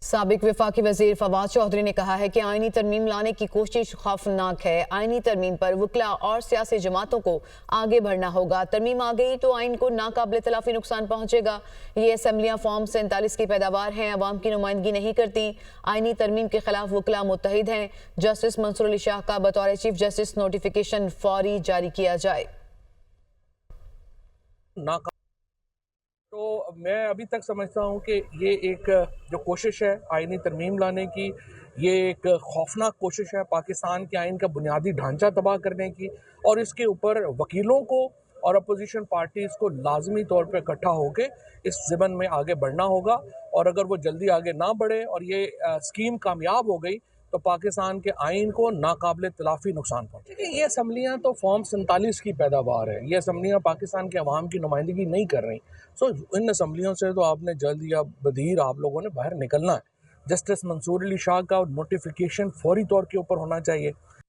साबिक वफाकी वजीर फवाद चौधरी ने कहा है कि आईनी तरमीम लाने की कोशिश खौफनाक है। आईनी तरमीम पर वकला और सियासी जमातों को आगे बढ़ना होगा। तरमीम आ गई तो आइन को नाकाबिल तलाफी नुकसान पहुंचेगा। ये असम्बलियां फॉर्म 47 की पैदावार हैं, अवाम की नुमाइंदगी नहीं करती। आईनी तरमीम के खिलाफ वकला मुत्तहिद हैं। जस्टिस मंसूर अली शाह का बतौर चीफ जस्टिस नोटिफिकेशन फौरी जारी किया जाए। तो मैं अभी तक समझता हूँ कि ये एक जो कोशिश है आईनी तरमीम लाने की, ये एक खौफनाक कोशिश है पाकिस्तान के आइन का बुनियादी ढांचा तबाह करने की। और इसके ऊपर वकीलों को और अपोजिशन पार्टीज़ को लाजमी तौर पर इकट्ठा होकर इस ज़िमन में आगे बढ़ना होगा। और अगर वो जल्दी आगे ना बढ़े और ये स्कीम कामयाब हो गई तो पाकिस्तान के आइन को नाकाबिल तलाफी नुकसान पहुँचेगा। ये असम्बलियाँ तो फॉर्म 47 की पैदावार है, ये असम्बलियाँ पाकिस्तान के अवाम की नुमाइंदगी नहीं कर रही। सो इन असम्बलियों से तो आपने जल्द या बधीर आप लोगों ने बाहर निकलना है। जस्टिस मंसूर अली शाह का नोटिफिकेशन फौरी तौर के ऊपर होना चाहिए।